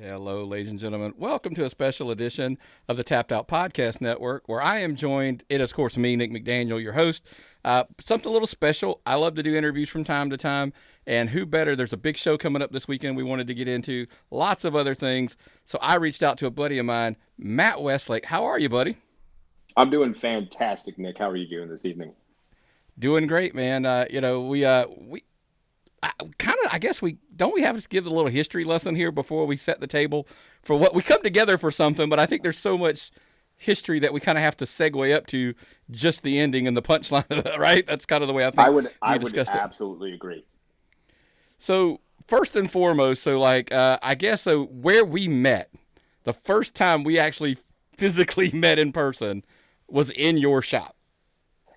Hello, ladies and gentlemen. Welcome to a special edition of the Tapped Out Podcast Network, where I am joined. It is, of course, me, Nick McDaniel, your host. Something a little special. I love to do interviews from time to time, and who better? There's a big show coming up this weekend we wanted to get into, lots of other things. So I reached out to a buddy of mine, Matt Westlake. How are you, buddy? I'm doing fantastic, Nick. How are you doing this evening? Doing great, man. We kind of, I guess we don't we have to give a little history lesson here before we set the table for what we come together for something, but I think there's so much history that we kind of have to segue up to just the ending and the punchline of it, right? That's kind of the way I I think would I we would discussed it. absolutely agree. So first and foremost, I guess where we met, the first time we actually physically met in person was in your shop.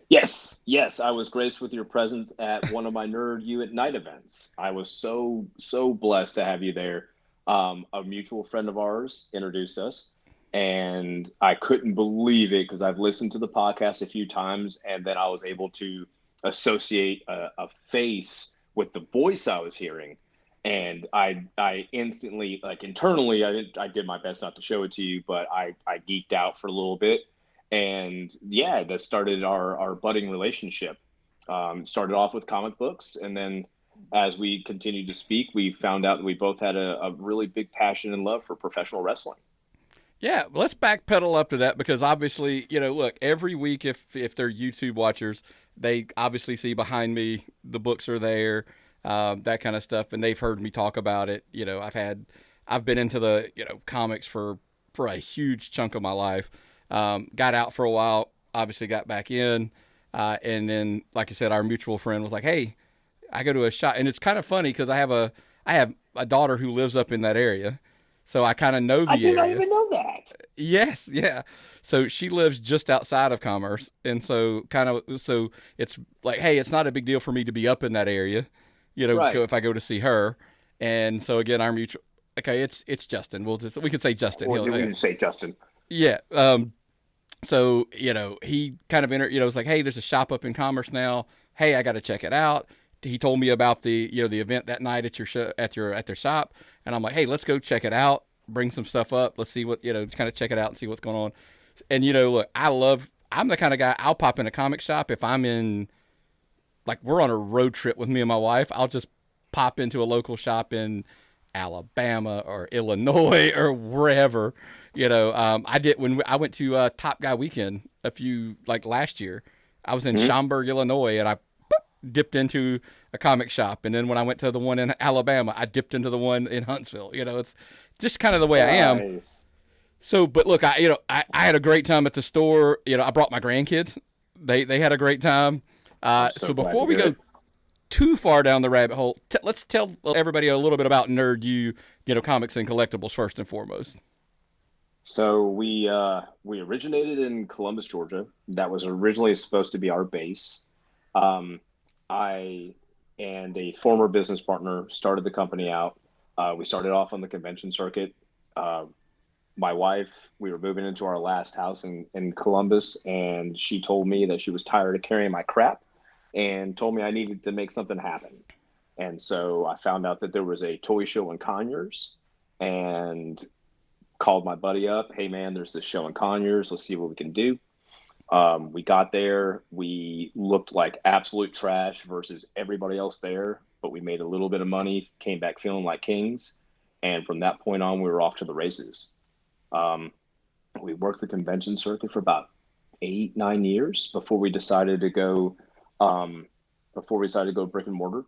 Yes, I was graced with your presence at one of my Nerd You at Night events. I was so blessed to have you there. A mutual friend of ours introduced us, and I couldn't believe it because I've listened to the podcast a few times, and then I was able to associate a face with the voice I was hearing, and I instantly, like, internally, I did my best not to show it to you, but I geeked out for a little bit, and yeah, that started our budding relationship. Started off with comic books, and then as we continued to speak, we found out that we both had a really big passion and love for professional wrestling. Yeah, let's backpedal up to that because obviously, look, every week if they're YouTube watchers, they obviously see behind me the books are there, that kind of stuff, and they've heard me talk about it. I've been into the comics for a huge chunk of my life. Got out for a while, obviously got back in, and then like I said, our mutual friend was like, "Hey, I go to a shop," and it's kind of funny because I have a daughter who lives up in that area, so I kind of know I the did not area. even know that. Yes, yeah. So she lives just outside of Commerce, and so it's like, hey, it's not a big deal for me to be up in that area, Right. if I go to see her. And so again, our mutual, okay, it's Justin. We can say Justin. Or He'll did we yeah. just say Justin? Yeah. So he kind of was like, hey, there's a shop up in Commerce now. Hey, I got to check it out. He told me about the event that night at your show, at their shop, and I'm like, hey, let's go check it out. Bring some stuff up. Let's see what kind of check it out and see what's going on. And look, I'm the kind of guy I'll pop in a comic shop if I'm in, like, we're on a road trip with me and my wife. I'll just pop into a local shop in Alabama or Illinois or wherever. I did when I went to Top Guy Weekend last year. I was in Mhm. Schaumburg, Illinois, and I dipped into a comic shop. And then when I went to the one in Alabama, I dipped into the one in Huntsville. It's just kind of the way I am. Nice. So, but look, I had a great time at the store. I brought my grandkids. They had a great time. I'm So so glad to before we hear go it. too far down the rabbit hole, let's tell everybody a little bit about Nerd You, comics and collectibles first and foremost. So we originated in Columbus, Georgia. That was originally supposed to be our base. Um, I and a former business partner started the company out. We started off on the convention circuit. Uh, my wife, we were moving into our last house in Columbus, and she told me that she was tired of carrying my crap and told me I needed to make something happen. And so I found out that there was a toy show in Conyers and called my buddy up. Hey, man, there's this show in Conyers. Let's see what we can do. We got there. We looked like absolute trash versus everybody else there, but we made a little bit of money, came back feeling like kings. And from that point on, we were off to the races. Um, we worked the convention circuit for about 8, 9 years um, before we decided to go brick and mortar.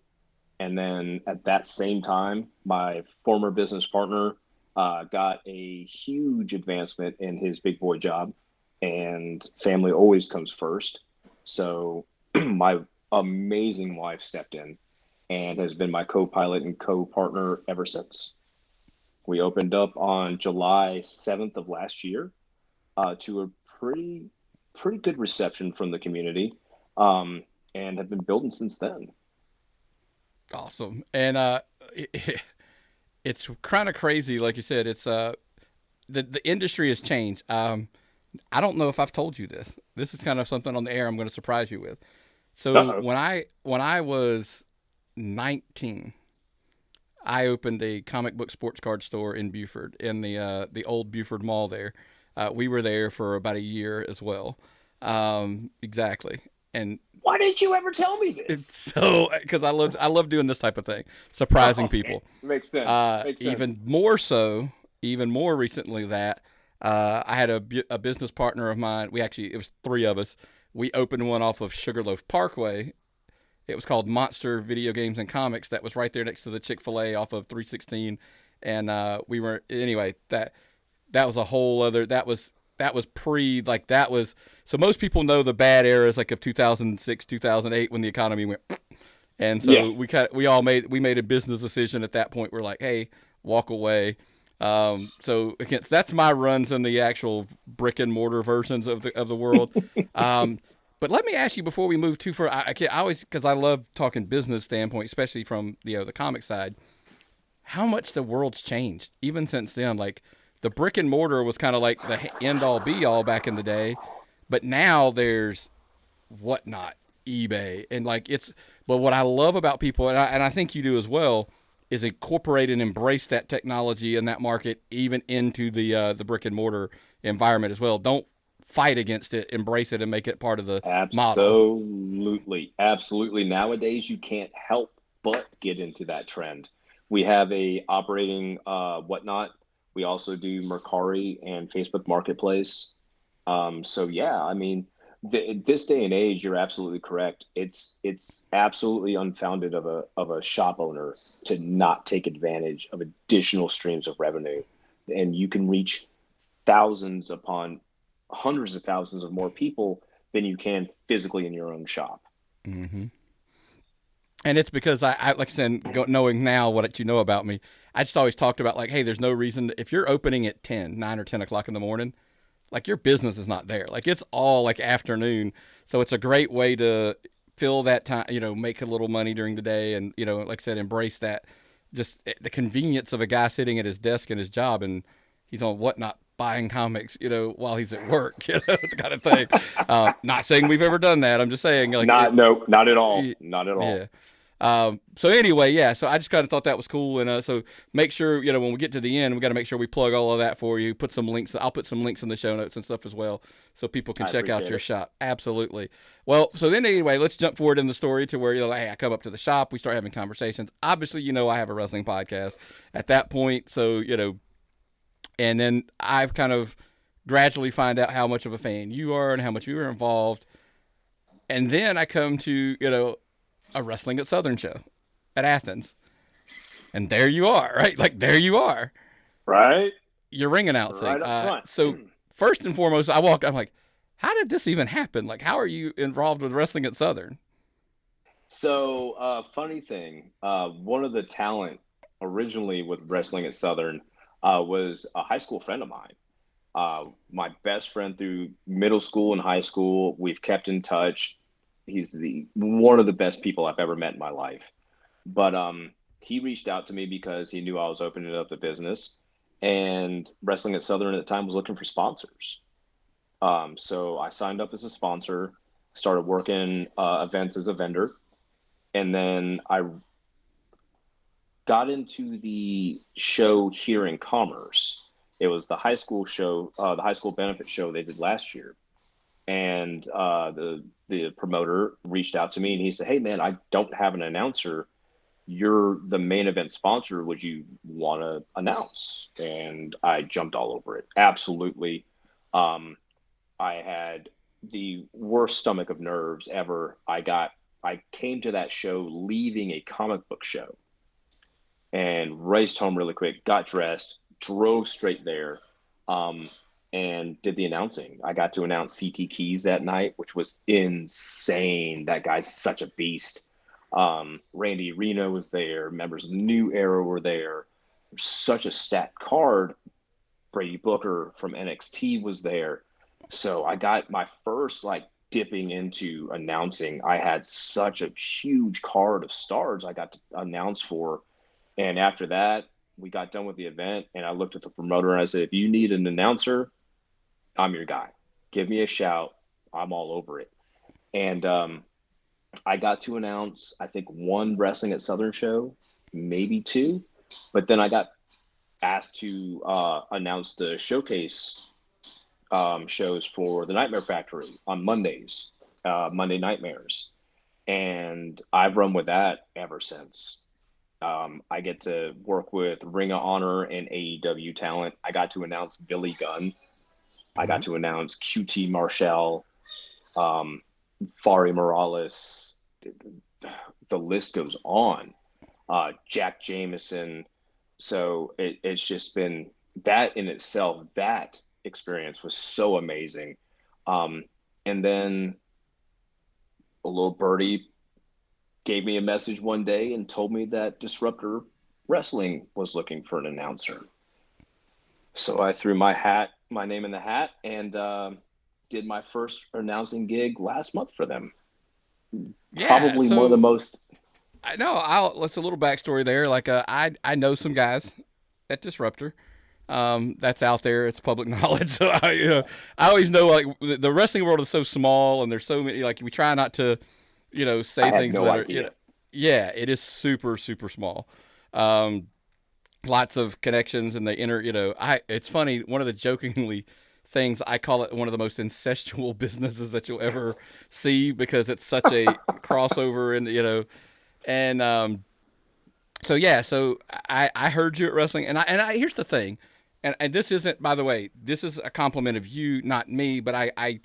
And then at that same time, my former business partner got a huge advancement in his big boy job, and family always comes first. So my amazing wife stepped in and has been my co-pilot and co-partner ever since. We opened up on July 7th of last year to a pretty good reception from the community, um, and have been building since then. Awesome. And it's kind of crazy, like you said. It's the industry has changed. I don't know if I've told you this. This is kind of something on the air I'm going to surprise you with. So Uh-oh. when I was 19, I opened a comic book sports card store in Buford, in the old Buford Mall there. We were there for about a year as well. Exactly. And Why didn't you ever tell me it's this? so because I love doing this type of thing, surprising Okay, people. makes sense. Makes Even sense. more so, even more recently that I had a business partner of mine. It was three of us. We opened one off of Sugarloaf Parkway. It was called Monster Video Games and Comics. That was right there next to the Chick-fil-A off of 316. And we were anyway. That was a whole other. That was pre like that was. So most people know the bad eras like of 2006, 2008 when the economy went. And Yeah. so we made a business decision at that point. We're like, hey, walk away. So again, that's my runs in the actual brick and mortar versions of the world. Um, but let me ask you before we move too far. I always because I love talking business standpoint, especially from the comic side. How much the world's changed even since then. Like the brick and mortar was kind of like the end all be all back in the day, but now there's whatnot, eBay, and like it's. But what I love about people, and I think you do as well, is incorporate and embrace that technology and that market even into the brick and mortar environment as well. Don't fight against it, embrace it, and make it part of the model. Absolutely. Absolutely. Nowadays, you can't help but get into that trend. We have a operating whatnot. We also do Mercari and Facebook Marketplace. So yeah, I mean, this day and age, you're absolutely correct. It's absolutely unfounded of a shop owner to not take advantage of additional streams of revenue, and you can reach thousands upon hundreds of thousands of more people than you can physically in your own shop. Mm-hmm. And it's because I like I said, knowing now what you know about me, I just always talked about like, hey, there's no reason if you're opening at 9 or 10 o'clock in the morning, like your business is not there. Like it's all like afternoon. So it's a great way to fill that time, make a little money during the day and, like I said, embrace that just the convenience of a guy sitting at his desk in his job and he's on whatnot buying comics, while he's at work, kind of thing. Not saying we've ever done that. I'm just saying like Not no, not at all. Not at all. yeah. So anyway, yeah. So I just kind of thought that was cool, and so make sure when we get to the end, we got to make sure we plug all of that for you. Put some links. I'll put some links in the show notes and stuff as well, so people can I check out appreciate your it. shop. Absolutely. Well, so then anyway, let's jump forward in the story to where hey, I come up to the shop, we start having conversations. Obviously, I have a wrestling podcast at that point, so and then I've kind of gradually find out how much of a fan you are and how much you were involved, and then I come to a Wrestling at Southern show at Athens. And there you are, right? Like, there you are. Right? You're ring announcing. Right up front. So, first and foremost, I'm like, how did this even happen? Like, how are you involved with Wrestling at Southern? So, funny thing, one of the talent originally with Wrestling at Southern was a high school friend of mine. My best friend through middle school and high school. We've kept in touch. He's the one of the best people I've ever met in my life. But he reached out to me because he knew I was opening up the business, and Wrestling at Southern at the time was looking for sponsors. So I signed up as a sponsor, started working events as a vendor, and then I got into the show here in Commerce. It was the high school show, the high school benefit show they did last year, and the promoter reached out to me and he said, "Hey man, I don't have an announcer. You're the main event sponsor. Would you want to announce?" And I jumped all over it. Absolutely. Um, I had the worst stomach of nerves ever. I came to that show leaving a comic book show and raced home really quick, got dressed, drove straight there, um, and did the announcing. I got to announce CT Keys that night, which was insane. That guy's such a beast. Randy Reno was there. Members of the New Era were there. Such a stacked card. Brady Booker from NXT was there. So I got my first like dipping into announcing. I had such a huge card of stars I got to announce for. And after that, we got done with the event, and I looked at the promoter and I said, "If you need an announcer, I'm your guy. Give me a shout. I'm all over it." And I got to announce, I think, one Wrestling at Southern show, maybe two. But then I got asked to announce the showcase shows for the Nightmare Factory on Mondays, Monday Nightmares, and I've run with that ever since. I get to work with Ring of Honor and AEW talent. I got to announce Billy Gunn. I got Mm-hmm. to announce QT Marshall, um, Fari Morales. The list goes on. Jack Jameson. So it's just been that in itself. That experience was so amazing. Um, and then a little birdie gave me a message one day and told me that Disruptor Wrestling was looking for an announcer. So I threw my name in the hat, and did my first announcing gig last month for them. Yeah. Probably one of the So most. I know. Let's a little backstory there. Like, I know some guys at Disruptor. That's out there. It's public knowledge. So I always know, like, the wrestling world is so small, and there's so many. Like, we try not to, I say had things no that are, idea. yeah, it is super super small. Um, Lots of connections, and they enter. It's funny. One of the jokingly things, I call it one of the most incestual businesses that you'll ever see, because it's such a crossover, and and so yeah, so I heard you at wrestling, and here's the thing, and this isn't, by the way, this is a compliment of you, not me, but I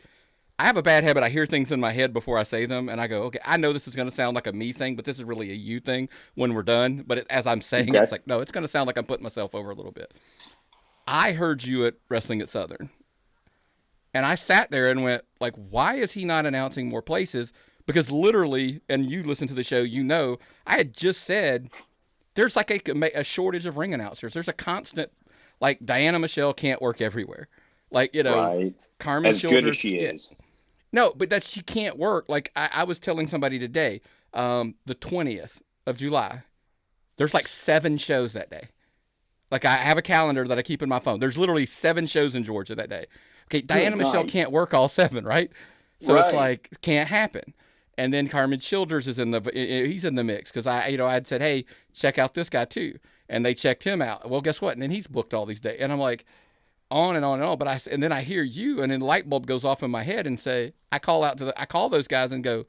have a bad habit. I hear things in my head before I say them, and I go, okay, I know this is going to sound like a me thing, but this is really a you thing when we're done. But as I'm saying it, Okay. it's like, no, it's going to sound like I'm putting myself over a little bit. I heard you at Wrestling at Southern, and I sat there and went, like, why is he not announcing more places? Because literally, and you listen to the show, I had just said there's like a shortage of ring announcers. There's a constant, like, Diana Michelle can't work everywhere. Like, Right. Carmen As good as Childers, she yeah. is. No, but she can't work. Like, I was telling somebody today, the 20th of July, there's like 7 shows that day. Like, I have a calendar that I keep in my phone. There's literally 7 shows in Georgia that day. Okay, Diana Good Michelle night. can't work all 7, right? So it's Right. like, can't happen. And then Carmen Childers is he's in the mix, because I'd said, hey, check out this guy too, and they checked him out. Well, guess what? And then he's booked all these days, and I'm like, on and on and on. And then I hear you, and then light bulb goes off in my head, and I call those guys and go,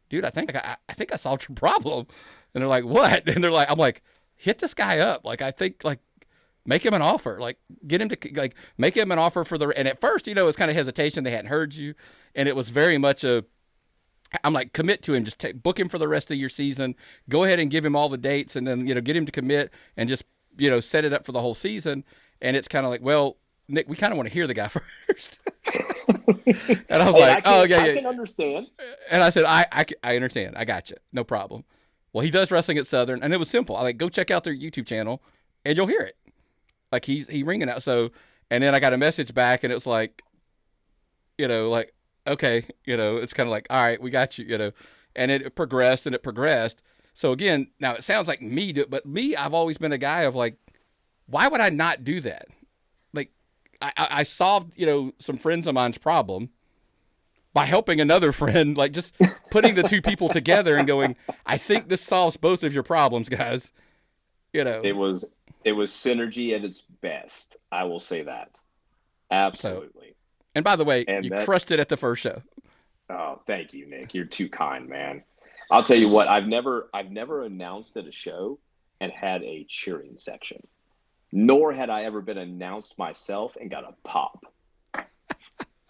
dude, I think I solved your problem. And they're like, what? And I'm like, hit this guy up. Like, I think, like, make him an offer. Like, get him to, like, make him an offer for the. And at first, it was kind of hesitation. They hadn't heard you, and it was very much I'm like, commit to him. Just book him for the rest of your season. Go ahead and give him all the dates, and then get him to commit, and just set it up for the whole season. And it's kind of like, well, Nick, we kind of want to hear the guy first. And I was Hey, like, oh yeah, I yeah. can understand. And I said, I understand. I got you. No problem. Well, he does wrestling at Southern, and it was simple. I like, go check out their YouTube channel, and you'll hear it. Like, he ringing out. So, and then I got a message back, and it was like, like, okay, it's kind of like, all right, we got you, and it progressed and it progressed. So again, now it sounds like me, but me, I've always been a guy of like, why would I not do that? Like, I solved, some friends of mine's problem by helping another friend, like, just putting the two people together and going, I think this solves both of your problems, guys. You know. It was synergy at its best. I will say that. So, Absolutely. and by the way, And you that crushed it at the first show. Oh, thank you, Nick. You're too kind, man. I'll tell you what, I've never announced at a show and had a cheering section. Nor had I ever been announced myself and got a pop.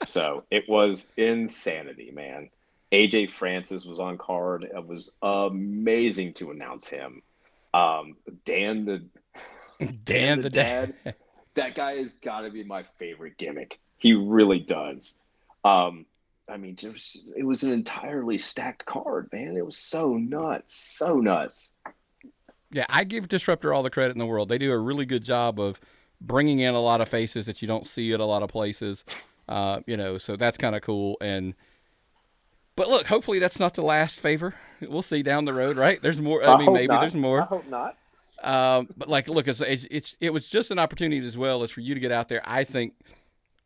So it was insanity, man. AJ Francis was on card. It was amazing to announce him. Um, Dan the Dan Dan the the dad. Dad. That guy has got to be my favorite gimmick. He really does. I mean, it was an entirely stacked card, man. It was so nuts, so nuts. Yeah, I give Disruptor all the credit in the world. They do a really good job of bringing in a lot of faces that you don't see at a lot of places. So that's kind of cool. But look, hopefully that's not the last favor. We'll see down the road, right? There's more. I I mean, hope maybe not. there's I more. hope not. But like, look, it was just an opportunity as well as for you to get out there. I think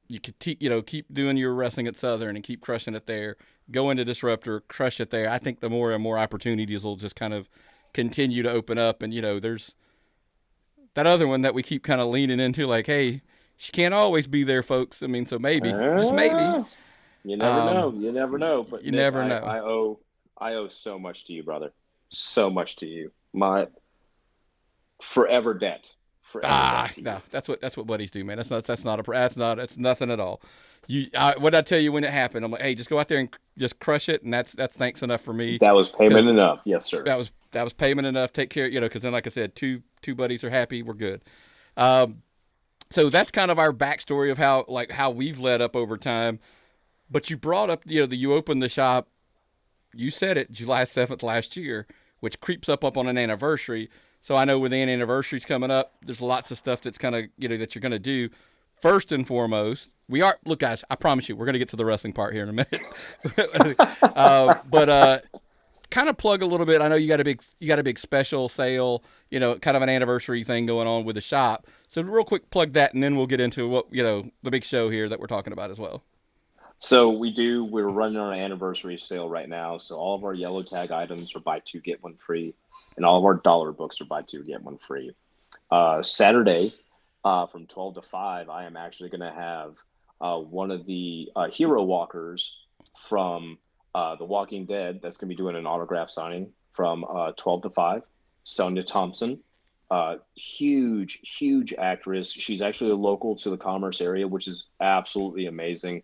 you could keep doing your wrestling at Southern and keep crushing it there. Go into Disruptor, crush it there. I think the more and more opportunities will just kind of continue to open up. And that other one that we keep kind of leaning into, like, hey, she can't always be there, folks. I mean, so maybe, just maybe, Uh, you never know. You never know. But you Nick, never I, know. I owe I owe so much to you, brother. So much to you. My forever debt. Forever debt Ah, to no, you. that's what buddies do, man. That's nothing at all. What did I tell you when it happened? I'm like, hey, just go out there and just crush it, and that's thanks enough for me, That was payment because enough. Yes, sir. that was payment enough. Take care, because then, like I said, two buddies are happy, we're good. Um, so that's kind of our backstory of how we've led up over time. But you brought up, that you opened the shop. You said it, July 7th last year, which creeps up on an anniversary. So I know with the anniversaries coming up, there's lots of stuff that's kind of that you're gonna do. First and foremost, we are look, guys. I promise you, we're gonna get to the wrestling part here in a minute. But kind of plug a little bit. I know you got a big special sale, kind of an anniversary thing going on with the shop. So real quick, plug that, and then we'll get into what the big show here that we're talking about as well. So we're running our anniversary sale right now. So all of our yellow tag items are buy two, get one free. And all of our dollar books are buy two, get one free. Saturday, from 12 to 5, I am actually going to have one of the hero walkers from The Walking Dead that's going to be doing an autograph signing from 12 to 5. Sonia Thompson, huge, huge actress. She's actually local to the Commerce area, which is absolutely amazing.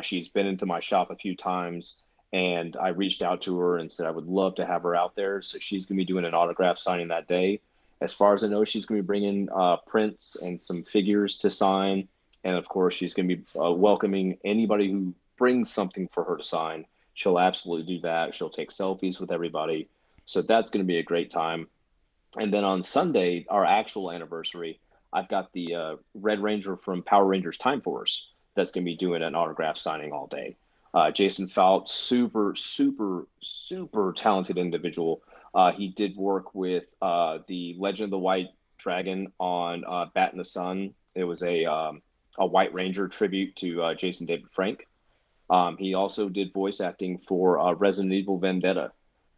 She's been into my shop a few times, and I reached out to her and said I would love to have her out there. So she's going to be doing an autograph signing that day. As far as I know, she's going to be bringing prints and some figures to sign. And of course, she's going to be welcoming anybody who brings something for her to sign. She'll absolutely do that. She'll take selfies with everybody. So that's going to be a great time. And then on Sunday, our actual anniversary, I've got the Red Ranger from Power Rangers Time Force that's going to be doing an autograph signing all day. Jason Phelps, super, super, super talented individual. He did work with the Legend of the White Dragon on Bat in the Sun. It was a White Ranger tribute to Jason David Frank. He also did voice acting for Resident Evil Vendetta.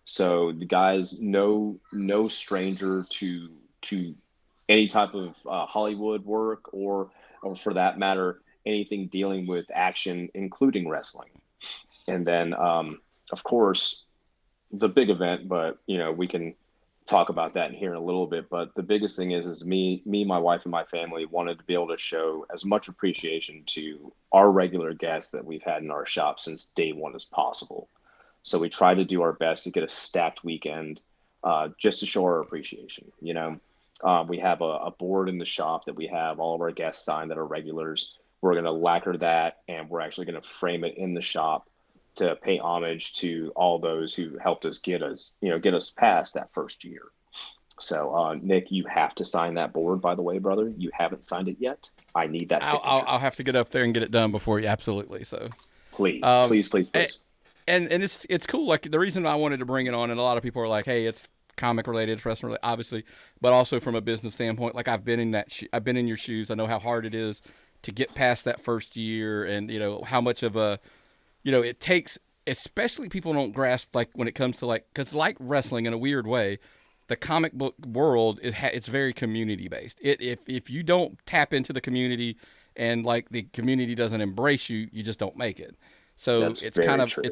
So the guy's no stranger to any type of Hollywood work, or for that matter, anything dealing with action, including wrestling. And then, of course, the big event. But we can talk about that in here in a little bit. But the biggest thing is me, my wife, and my family wanted to be able to show as much appreciation to our regular guests that we've had in our shop since day one as possible. So we try to do our best to get a stacked weekend, just to show our appreciation. We have a board in the shop that we have all of our guests sign that are regulars. We're going to lacquer that, and we're actually going to frame it in the shop to pay homage to all those who helped us get us past that first year. So, Nick, you have to sign that board, by the way, brother. You haven't signed it yet. I need that I'll, I'll, signature. I'll have to get up there and get it done before you. Absolutely. So, Please, um, please, please, and, please. and it's cool. Like, the reason I wanted to bring it on, and a lot of people are like, hey, it's comic related, it's wrestling related, obviously, but also from a business standpoint. Like, I've been in your shoes. I know how hard it is to get past that first year, and how much of a it takes. Especially people don't grasp, like, when it comes to, like, because like wrestling in a weird way, the comic book world it's very community based. If you don't tap into the community, and like the community doesn't embrace you, you just don't make it. So That's it's kind very of true.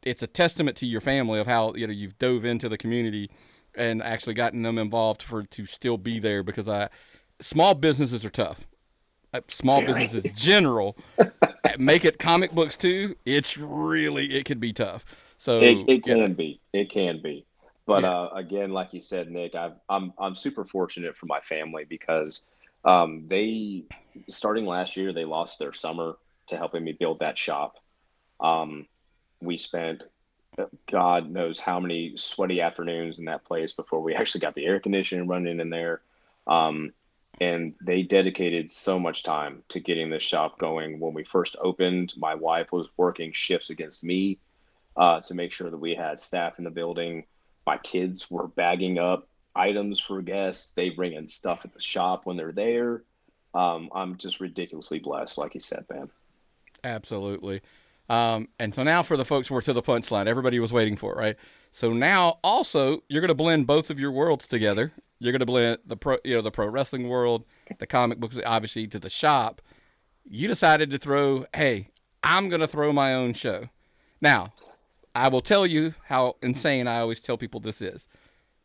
it's a testament to your family of how you've dove into the community and actually gotten them involved for to still be there, because small businesses are tough. Small Very. businesses general, make it comic books too. It could be tough. It So it can be. It can be. But yeah, again, like you said, Nick, I'm super fortunate for my family because they starting last year they lost their summer to helping me build that shop. Um, we spent God knows how many sweaty afternoons in that place before we actually got the air conditioning running in there. Um, and they dedicated so much time to getting this shop going. When we first opened, my wife was working shifts against me to make sure that we had staff in the building. My kids were bagging up items for guests. They bring in stuff at the shop when they're there. I'm just ridiculously blessed, like you said, man. absolutely. And so now for the folks who were to the punchline, everybody was waiting for it, right? So now also you're going to blend both of your worlds together. You're going to blend the pro wrestling world, the comic books, obviously to the shop. You decided to throw, hey, I'm going to throw my own show. Now, I will tell you how insane I always tell people this is.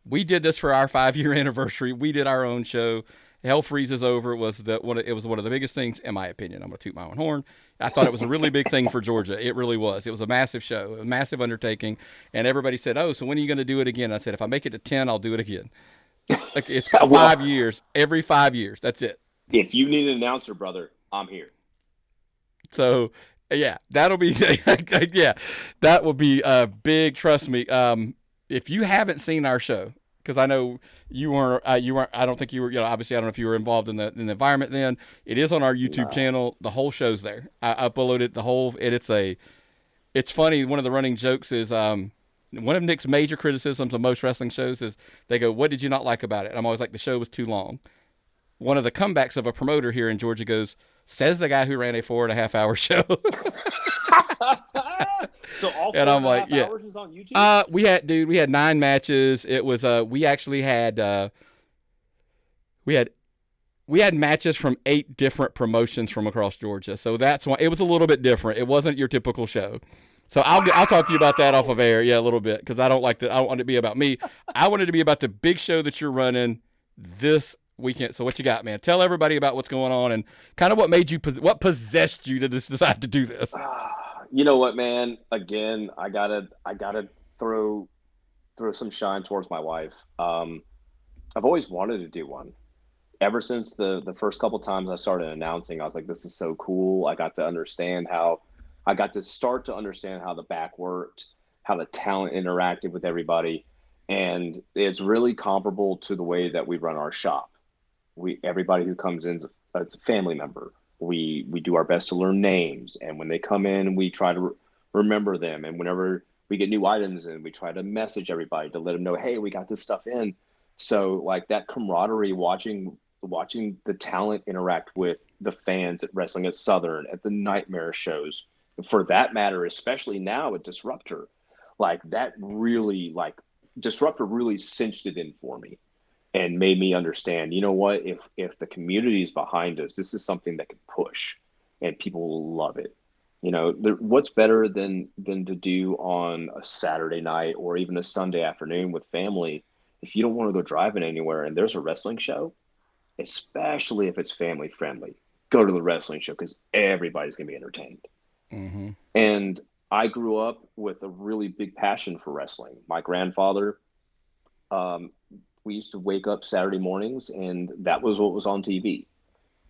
We did this for our 5 year anniversary. We did our own show. Hell Freezes Over was it was one of the biggest things in my opinion. I'm gonna toot my own horn. I thought it was a really big thing for Georgia. It really was. It was a massive show, a massive undertaking, and everybody said, "Oh, so when are you gonna do it again?" I said, "If I make it to 10, I'll do it again." Like it's Well, 5 years. Every 5 years, that's it. if you need an announcer, brother, I'm here. So yeah, that'll be yeah, that will be big. Trust me. If you haven't seen our show, because I know you weren't. I don't think you were. Obviously, I don't know if you were involved in the environment then. It is on our YouTube No. channel. The whole show's there. I uploaded the whole. It's funny. One of the running jokes is one of Nick's major criticisms of most wrestling shows is they go, "What did you not like about it?" And I'm always like, "The show was too long." One of the comebacks of a promoter here in Georgia goes, "Says the guy who ran a 4.5 hour show." So all And four I'm and a like, half yeah. hours is on YouTube? We had 9 matches. It was we actually had we had we had matches from 8 different promotions from across Georgia. So that's why it was a little bit different. It wasn't your typical show. So I'll talk to you about that off of air, yeah, a little bit, because I don't like that. I don't want it to be about me. I want it to be about the big show that you're running this weekend. So what you got, man? Tell everybody about what's going on and kind of what made you, what possessed you to just decide to do this. You know what, man? Again, I gotta throw some shine towards my wife. I've always wanted to do one. Ever since the first couple times I started announcing, I was like, this is so cool. I got to start to understand how the back worked, how the talent interacted with everybody. And it's really comparable to the way that we run our shop. Everybody who comes in is a family member. We do our best to learn names, and when they come in, we try to remember them. And whenever we get new items in, we try to message everybody to let them know, hey, we got this stuff in. So like that camaraderie, watching the talent interact with the fans at Wrestling at Southern, at the Nightmare shows, for that matter, especially now at Disruptor, like that really like Disruptor really cinched it in for me and made me understand, you know what, if the community is behind us, this is something that can push and people will love it. What's better than to do on a Saturday night or even a Sunday afternoon with family if you don't want to go driving anywhere and there's a wrestling show, especially if it's family friendly. Go to the wrestling show because everybody's going to be entertained. Mm-hmm. And I grew up with a really big passion for wrestling. My grandfather, um, we used to wake up Saturday mornings, and that was what was on TV.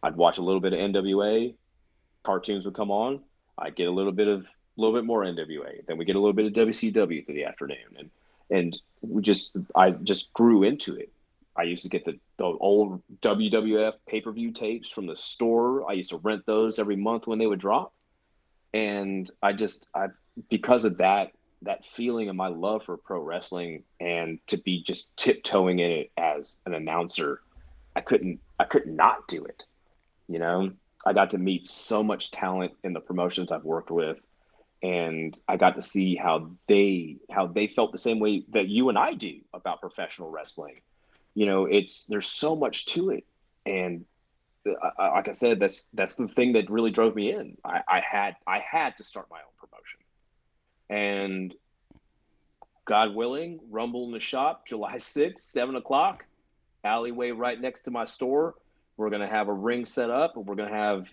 I'd watch a little bit of NWA, cartoons would come on. I'd get a little bit more NWA. Then we get a little bit of WCW through the afternoon, and I just grew into it. I used to get the old WWF pay-per-view tapes from the store. I used to rent those every month when they would drop. And I because of that feeling of my love for pro wrestling and to be just tiptoeing in it as an announcer, I couldn't not do it. You know, I got to meet so much talent in the promotions I've worked with, and I got to see how they felt the same way that you and I do about professional wrestling. There's so much to it, and like I said, that's the thing that really drove me in. I had to start my own promotion, and God willing, Rumble in the Shop, July 6th, 7 o'clock, alleyway right next to my store. We're gonna have a ring set up, and we're gonna have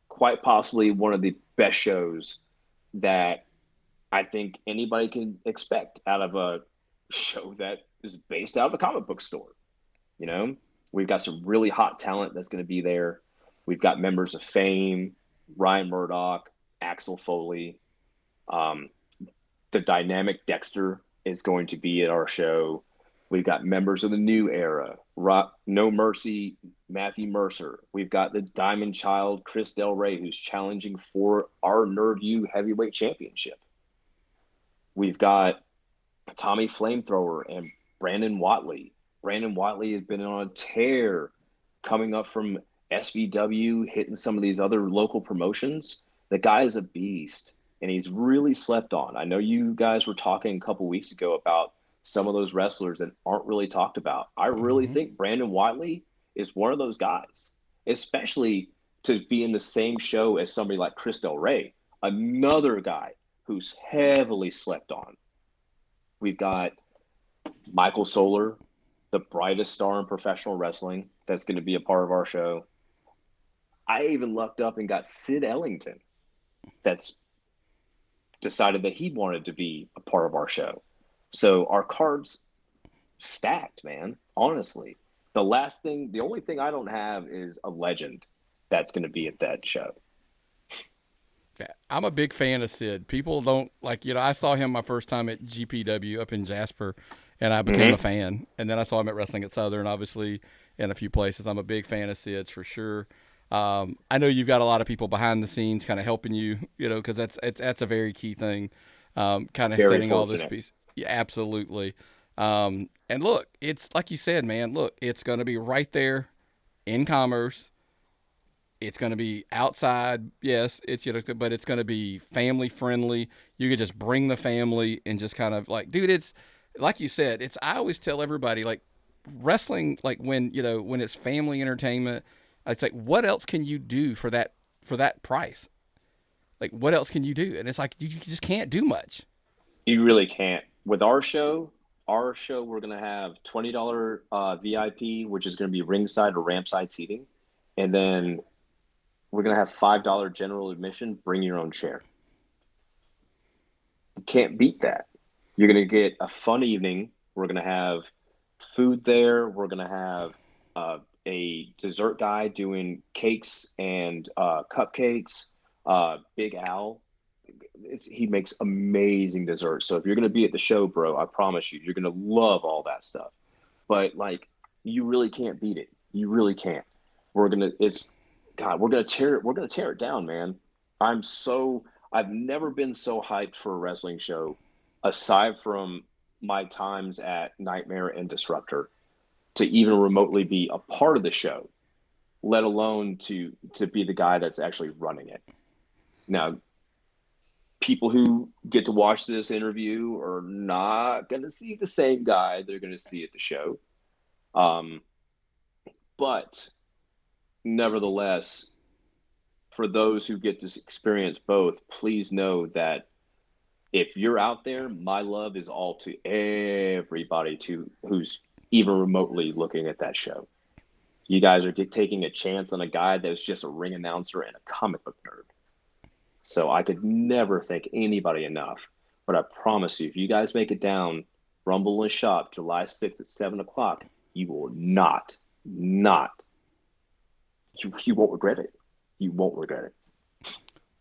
quite possibly one of the best shows that I think anybody can expect out of a show that is based out of a comic book store. You know, we've got some really hot talent that's going to be there. We've got members of Fame, Ryan Murdoch, Axel Foley. Um, the dynamic Dexter is going to be at our show. We've got members of the New Era, No Mercy, Matthew Mercer. We've got the Diamond Child, Chris Del Rey, who's challenging for our Nerve U Heavyweight Championship. We've got Tommy Flamethrower and Brandon Watley. Brandon Watley has been on a tear coming up from SVW, hitting some of these other local promotions. The guy is a beast. and he's really slept on. I know you guys were talking a couple weeks ago about some of those wrestlers that aren't really talked about. I really Mm-hmm. think Brandon Wiley is one of those guys, especially to be in the same show as somebody like Chris Del Rey, another guy who's heavily slept on. We've got Michael Solar, the brightest star in professional wrestling, that's going to be a part of our show. I even lucked up and got Sid Ellington, that's decided that he wanted to be a part of our show. So our cards stacked, man. Honestly, the only thing I don't have is a legend that's going to be at that show. Yeah, I'm a big fan of Sid. People don't like, I saw him my first time at GPW up in Jasper, and I became a Mm-hmm. fan. And then I saw him at Wrestling at Southern, obviously, in a few places. I'm a big fan of Sid's for sure. I know you've got a lot of people behind the scenes kind of helping you, because that's a very key thing. Kind of Very setting all this fortunate. piece. Yeah, absolutely. And look, it's like you said, man. Look, it's going to be right there in Commerce. It's going to be outside, yes. But it's going to be family friendly. You could just bring the family and just kind of like, dude. It's like you said. It's I always tell everybody like wrestling, like when it's family entertainment. It's like what else can you do for that price? Like what else can you do? And it's like you just can't do much. You really can't. With our show, we're gonna have $20 VIP, which is gonna be ringside or rampside seating, and then we're gonna have $5 general admission. Bring your own chair. You can't beat that. You're gonna get a fun evening. We're gonna have food there. We're gonna have a dessert guy doing cakes and cupcakes. Big Al, he makes amazing desserts. So if you're gonna be at the show, bro, I promise you, you're gonna love all that stuff. But like, you really can't beat it. You really can't. We're gonna it's God, we're gonna tear it down, man. I've never been so hyped for a wrestling show, aside from my times at Nightmare and Disruptor, to even remotely be a part of the show, let alone to be the guy that's actually running it. Now, people who get to watch this interview are not going to see the same guy they're going to see at the show. Um, but nevertheless, for those who get to experience both, please know that if you're out there, my love is all to everybody to who's even remotely looking at that show. You guys are taking a chance on a guy that's just a ring announcer and a comic book nerd. So I could never thank anybody enough. But I promise you, if you guys make it down, Rumble and Shop, July 6th at 7 o'clock, you will not, you won't regret it. You won't regret it.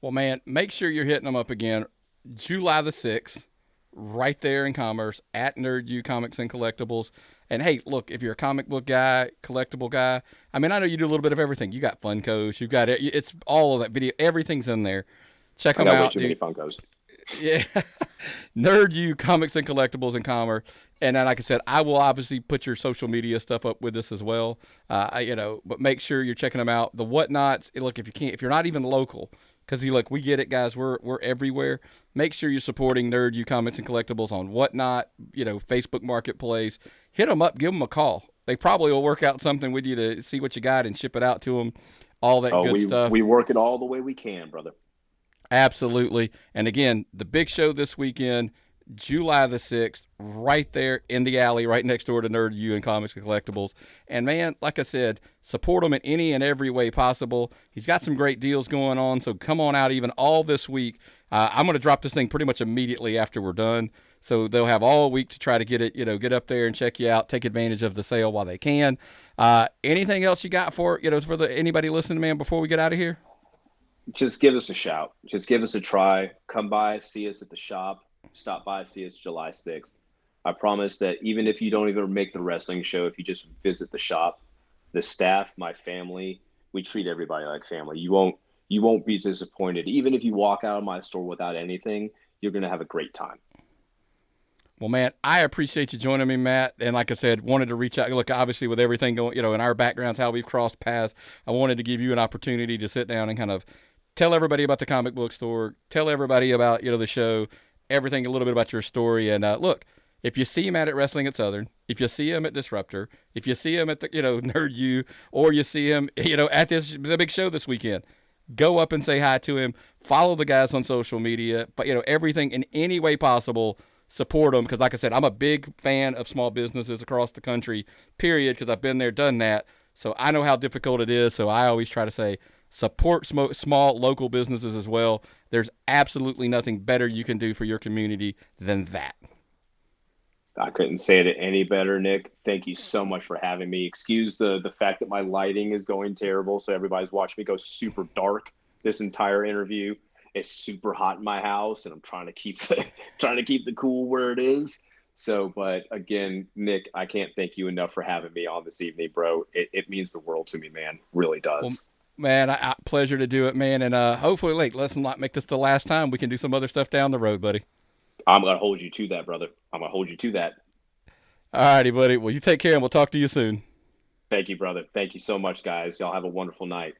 Well, man, make sure you're hitting them up again. July the 6th, right there in Commerce at Nerd U Comics and Collectibles. And hey, look, if you're a comic book guy, collectible guy, I mean, I know you do a little bit of everything. You got Funkos, you've got it's all of that video, everything's in there. Check I them got way out, too many dude. Funkos. Yeah, Nerd U Comics and Collectibles in Commerce. And then, like I said, I will obviously put your social media stuff up with this as well. But make sure you're checking them out. The whatnots. Look, if you're not even local, because you look, we get it, guys. We're everywhere. Make sure you're supporting Nerd U Comics and Collectibles on Whatnot. Facebook Marketplace. Hit them up. Give them a call. They probably will work out something with you to see what you got and ship it out to them. All that Oh, good we stuff. we work it all the way we can, brother. Absolutely. And again, the big show this weekend, July the 6th, right there in the alley, right next door to Nerd U and Comics and Collectibles. And man, like I said, support him in any and every way possible. He's got some great deals going on, so come on out even all this week. I'm going to drop this thing pretty much immediately after we're done. So they'll have all week to try to get it, get up there and check you out, take advantage of the sale while they can. Anything else you got for anybody listening, man, before we get out of here? Just give us a shout. Just give us a try. Come by, see us at the shop. Stop by, see us July 6th. I promise that even if you don't even make the wrestling show, if you just visit the shop, the staff, my family, we treat everybody like family. You won't be disappointed. Even if you walk out of my store without anything, you're gonna have a great time. Well, man, I appreciate you joining me, Matt. And like I said, wanted to reach out. Look, obviously, with everything going, in our backgrounds, how we've crossed paths, I wanted to give you an opportunity to sit down and kind of tell everybody about the comic book store. Tell everybody about the show, everything, a little bit about your story. And look, if you see him at Wrestling at Southern, if you see him at Disruptor, if you see him at the Nerd U, or you see him at the big show this weekend, go up and say hi to him. Follow the guys on social media, but everything in any way possible. Support them because, like I said, I'm a big fan of small businesses across the country. Period. Because I've been there, done that. So I know how difficult it is. So I always try to say support small local businesses as well. There's absolutely nothing better you can do for your community than that. I couldn't say it any better, Nick. Thank you so much for having me. Excuse the fact that my lighting is going terrible, so everybody's watching me go super dark this entire interview. It's super hot in my house, and I'm trying to keep the cool where it is. So, but again, Nick, I can't thank you enough for having me on this evening, bro. It means the world to me, man. Really Well, does. man, pleasure to do it, man. And hopefully, let's not make this the last time. We can do some other stuff down the road, buddy. I'm gonna hold you to that, brother. I'm gonna hold you to that. All righty, buddy. Well, you take care, and we'll talk to you soon. Thank you, brother. Thank you so much, guys. Y'all have a wonderful night.